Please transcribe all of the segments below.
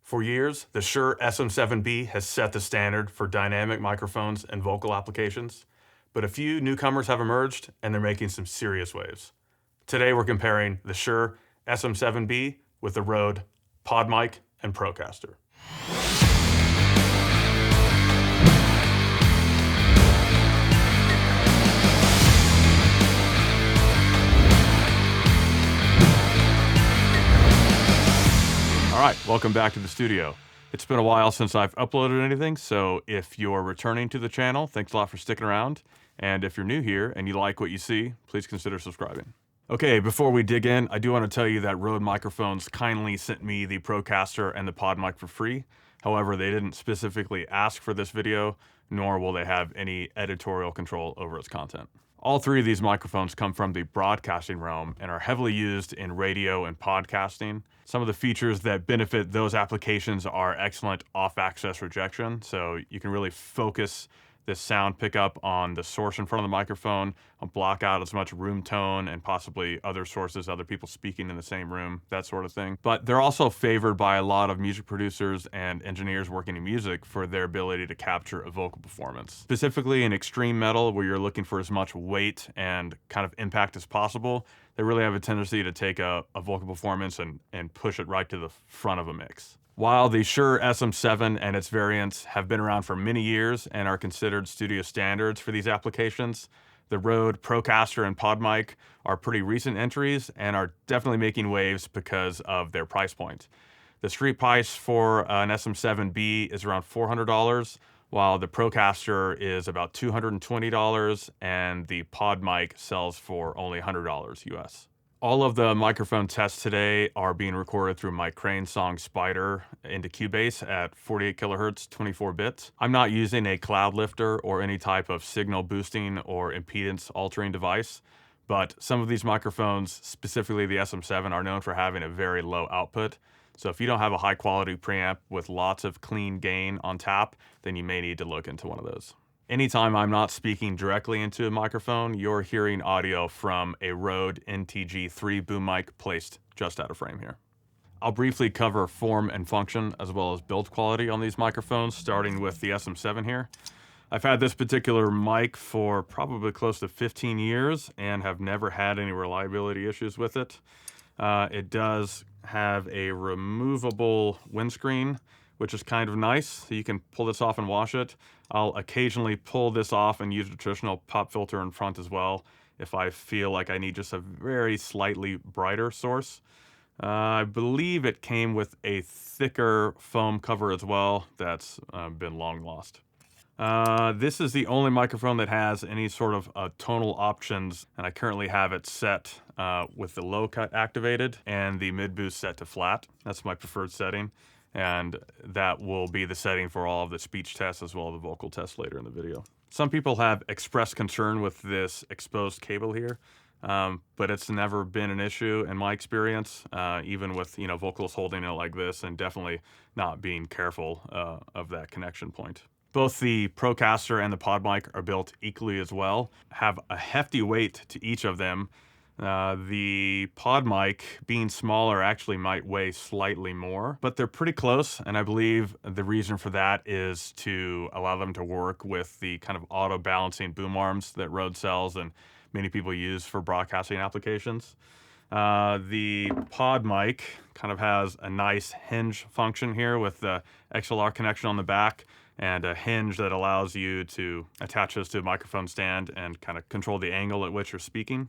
For years, the SHURE SM7B has set the standard for dynamic microphones and vocal applications, but a few newcomers have emerged and they're making some serious waves. Today we're comparing the SHURE SM7B with the RØDE, PodMic, and Procaster. All right, welcome back to the studio. It's been a while since I've uploaded anything, so if you're returning to the channel, thanks a lot for sticking around. And if you're new here and you like what you see, please consider subscribing. Okay, before we dig in, I do want to tell you that RØDE Microphones kindly sent me the Procaster and the PodMic for free. However, they didn't specifically ask for this video, nor will they have any editorial control over its content. All three of these microphones come from the broadcasting realm and are heavily used in radio and podcasting. Some of the features that benefit those applications are excellent off-axis rejection, so you can really focus this sound pickup on the source in front of the microphone, block out as much room tone and possibly other sources, other people speaking in the same room, that sort of thing. But they're also favored by a lot of music producers and engineers working in music for their ability to capture a vocal performance. Specifically in extreme metal, where you're looking for as much weight and kind of impact as possible, they really have a tendency to take a vocal performance and push it right to the front of a mix. While the SHURE SM7 and its variants have been around for many years and are considered studio standards for these applications, the RØDE, Procaster, and PodMic are pretty recent entries and are definitely making waves because of their price point. The street price for an SM7B is around $400, while the Procaster is about $220 and the PodMic sells for only $100 US. All of the microphone tests today are being recorded through my Crane Song Spider into Cubase at 48 kilohertz, 24 bits. I'm not using a cloud lifter or any type of signal boosting or impedance altering device, but some of these microphones, specifically the SM7, are known for having a very low output. So if you don't have a high quality preamp with lots of clean gain on tap, then you may need to look into one of those. Anytime I'm not speaking directly into a microphone, you're hearing audio from a RØDE NTG3 boom mic placed just out of frame here. I'll briefly cover form and function as well as build quality on these microphones, starting with the SM7 here. I've had this particular mic for probably close to 15 years and have never had any reliability issues with it. It does have a removable windscreen, which is kind of nice. So you can pull this off and wash it. I'll occasionally pull this off and use a traditional pop filter in front as well if I feel like I need just a very slightly brighter source. I believe it came with a thicker foam cover as well that's been long lost. This is the only microphone that has any sort of tonal options, and I currently have it set with the low cut activated and the mid boost set to flat. That's my preferred setting, and that will be the setting for all of the speech tests as well as the vocal tests later in the video. Some people have expressed concern with this exposed cable here, but it's never been an issue in my experience, even with vocalists holding it like this and definitely not being careful of that connection point. Both the Procaster and the PodMic are built equally as well, have a hefty weight to each of them. The PodMic, being smaller, actually might weigh slightly more, but they're pretty close, and I believe the reason for that is to allow them to work with the kind of auto-balancing boom arms that RØDE sells and many people use for broadcasting applications. The PodMic kind of has a nice hinge function here with the XLR connection on the back and a hinge that allows you to attach this to a microphone stand and kind of control the angle at which you're speaking.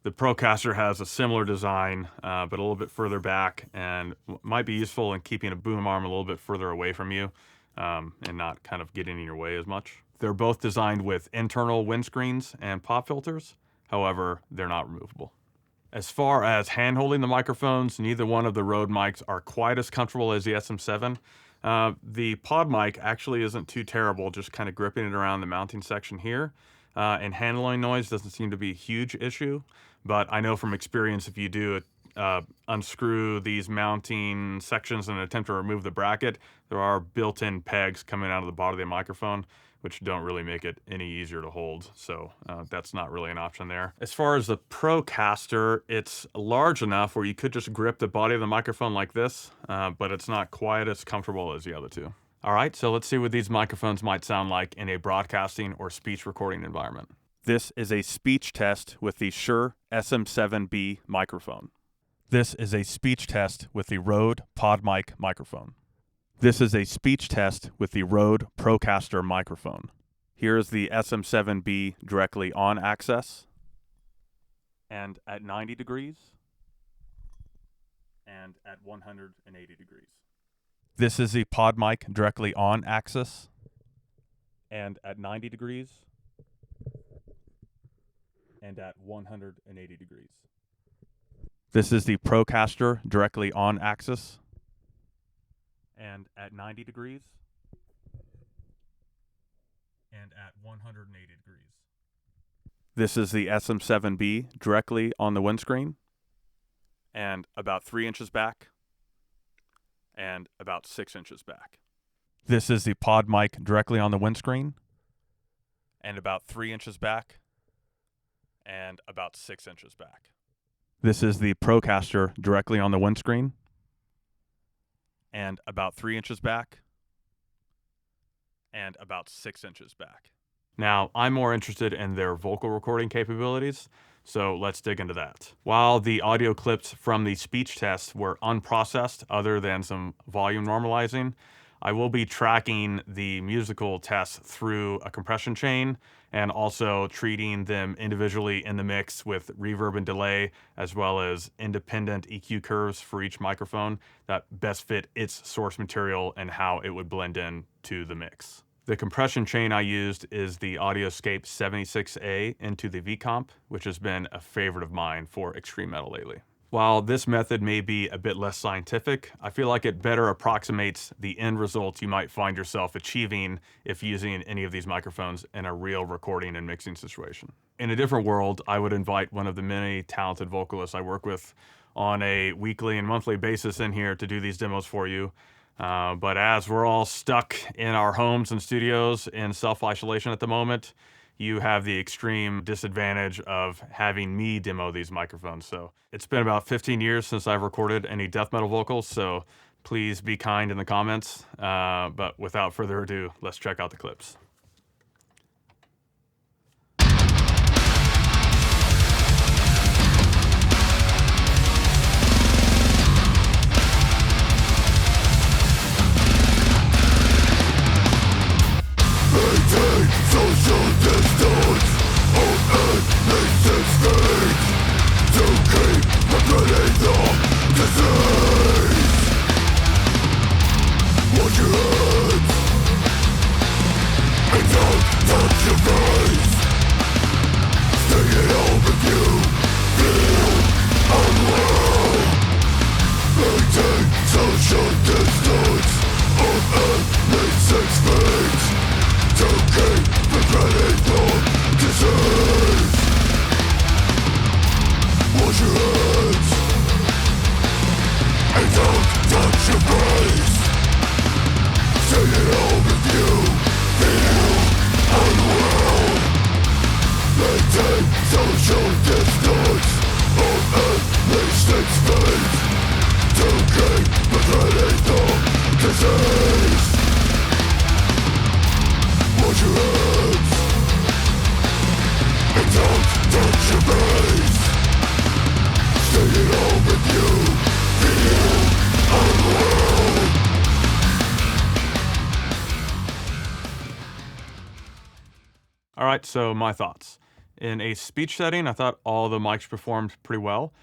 The Procaster has a similar design, but a little bit further back and might be useful in keeping a boom arm a little bit further away from you and not kind of getting in your way as much. They're both designed with internal windscreens and pop filters. However, they're not removable. As far as hand-holding the microphones, neither one of the RØDE mics are quite as comfortable as the SM7. The PodMic actually isn't too terrible, just kind of gripping it around the mounting section here. And handling noise doesn't seem to be a huge issue, but I know from experience if you do unscrew these mounting sections and attempt to remove the bracket, there are built-in pegs coming out of the bottom of the microphone, which don't really make it any easier to hold. So that's not really an option there. As far as the Procaster, it's large enough where you could just grip the body of the microphone like this, but it's not quite as comfortable as the other two. All right, so let's see what these microphones might sound like in a broadcasting or speech recording environment. This is a speech test with the SHURE SM7B microphone. This is a speech test with the RØDE PodMic microphone. This is a speech test with the RØDE Procaster microphone. Here is the SM7B directly on access, and at 90 degrees, and at 180 degrees. This is the PodMic directly on axis, and at 90 degrees, and at 180 degrees. This is the Procaster directly on axis, and at 90 degrees, and at 180 degrees. This is the SM7B directly on the windscreen, and about 3 inches back, and about 6 inches back. This is the PodMic directly on the windscreen, and about 3 inches back, and about 6 inches back. This is the Procaster directly on the windscreen, and about 3 inches back, and about 6 inches back. Now, I'm more interested in their vocal recording capabilities, so let's dig into that. While the audio clips from the speech test were unprocessed other than some volume normalizing, I will be tracking the musical tests through a compression chain and also treating them individually in the mix with reverb and delay, as well as independent EQ curves for each microphone that best fit its source material and how it would blend in to the mix. The compression chain I used is the Audioscape 76A into the V-Comp, which has been a favorite of mine for extreme metal lately. While this method may be a bit less scientific, I feel like it better approximates the end results you might find yourself achieving if using any of these microphones in a real recording and mixing situation. In a different world, I would invite one of the many talented vocalists I work with on a weekly and monthly basis in here to do these demos for you. But as we're all stuck in our homes and studios in self-isolation at the moment, you have the extreme disadvantage of having me demo these microphones. So it's been about 15 years since I've recorded any death metal vocals, so please be kind in the comments. But without further ado, let's check out the clips. Social distance on nation's fate to keep preventing the disease. Watch your hands and don't touch your face. Stay at home if you feel unwell. Maintain social distance on nation's fate to keep preventing the disease. Wash your hands and don't touch your face. Stay at home if you feel unwell. Maintain social distance on nation's fate to keep preventing the disease. Wash your hands and don't touch your face. Stay at home if you feel unwell. All right, so my thoughts. In a speech setting, I thought all the mics performed pretty well.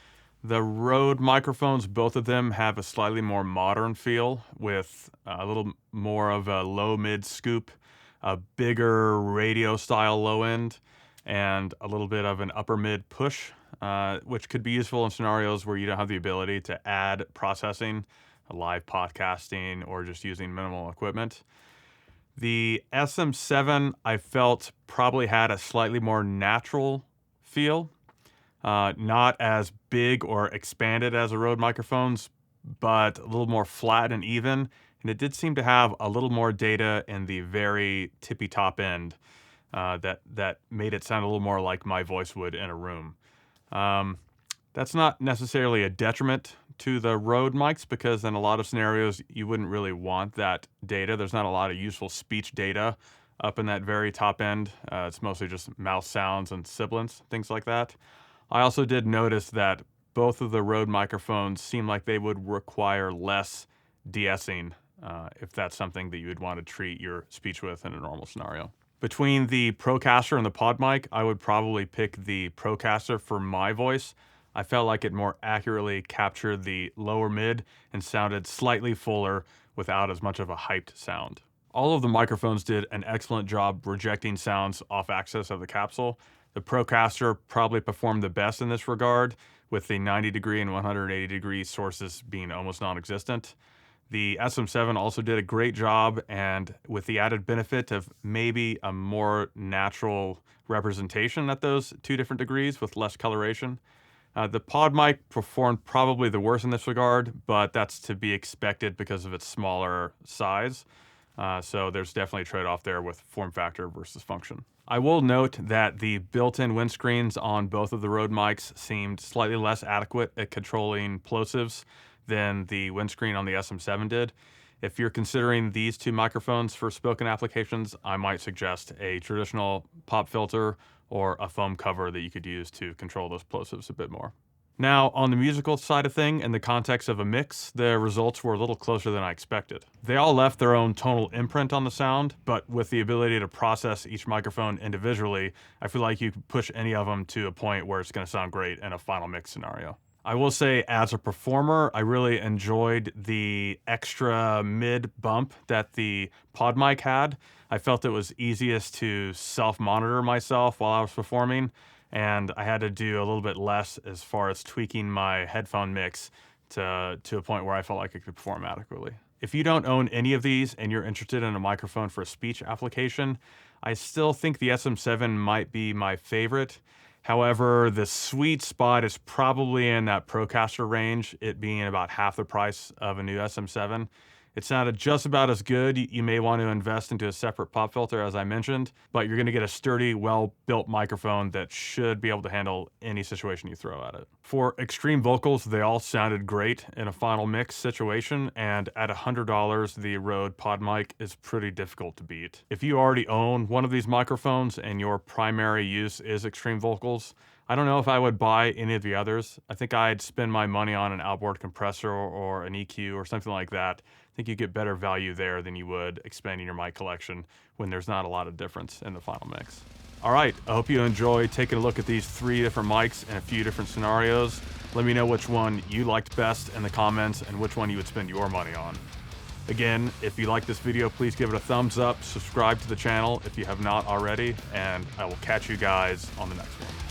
The RØDE microphones, both of them have a slightly more modern feel with a little more of a low-mid scoop, a bigger radio-style low end, and a little bit of an upper-mid push, which could be useful in scenarios where you don't have the ability to add processing, live podcasting, or just using minimal equipment. The SM7, I felt, probably had a slightly more natural feel. Not as big or expanded as the RØDE microphones, but a little more flat and even, and it did seem to have a little more data in the very tippy top end that made it sound a little more like my voice would in a room. That's not necessarily a detriment to the Rode mics, because in a lot of scenarios you wouldn't really want that data. There's not a lot of useful speech data up in that very top end. It's mostly just mouth sounds and sibilants, things like that. I also did notice that both of the Rode microphones seem like they would require less de-essing if that's something that you would want to treat your speech with in a normal scenario. Between the Procaster and the PodMic, I would probably pick the Procaster for my voice. I felt like it more accurately captured the lower mid and sounded slightly fuller without as much of a hyped sound. All of the microphones did an excellent job rejecting sounds off axis of the capsule. The Procaster probably performed the best in this regard, with the 90-degree and 180-degree sources being almost non-existent. The SM7 also did a great job, and with the added benefit of maybe a more natural representation at those 2 different degrees with less coloration. The PodMic performed probably the worst in this regard, but that's to be expected because of its smaller size. So there's definitely a trade-off there with form factor versus function. I will note that the built-in windscreens on both of the Rode mics seemed slightly less adequate at controlling plosives than the windscreen on the SM7 did. If you're considering these 2 microphones for spoken applications, I might suggest a traditional pop filter or a foam cover that you could use to control those plosives a bit more. Now, on the musical side of thing, in the context of a mix, the results were a little closer than I expected. They all left their own tonal imprint on the sound, but with the ability to process each microphone individually, I feel like you could push any of them to a point where it's going to sound great in a final mix scenario. I will say, as a performer, I really enjoyed the extra mid bump that the PodMic had. I felt it was easiest to self-monitor myself while I was performing, and I had to do a little bit less as far as tweaking my headphone mix to a point where I felt like I could perform adequately. If you don't own any of these and you're interested in a microphone for a speech application, I still think the SM7 might be my favorite. However, the sweet spot is probably in that Procaster range, it being about half the price of a new SM7. It sounded just about as good. You may want to invest into a separate pop filter, as I mentioned, but you're going to get a sturdy, well-built microphone that should be able to handle any situation you throw at it. For extreme vocals, they all sounded great in a final mix situation, and at $100, the Rode PodMic is pretty difficult to beat. If you already own one of these microphones and your primary use is extreme vocals, I don't know if I would buy any of the others. I think I'd spend my money on an outboard compressor or an EQ or something like that. I think you get better value there than you would expanding your mic collection when there's not a lot of difference in the final mix. All right, I hope you enjoyed taking a look at these 3 different mics in a few different scenarios. Let me know which one you liked best in the comments and which one you would spend your money on. Again, if you like this video, please give it a thumbs up, subscribe to the channel if you have not already, and I will catch you guys on the next one.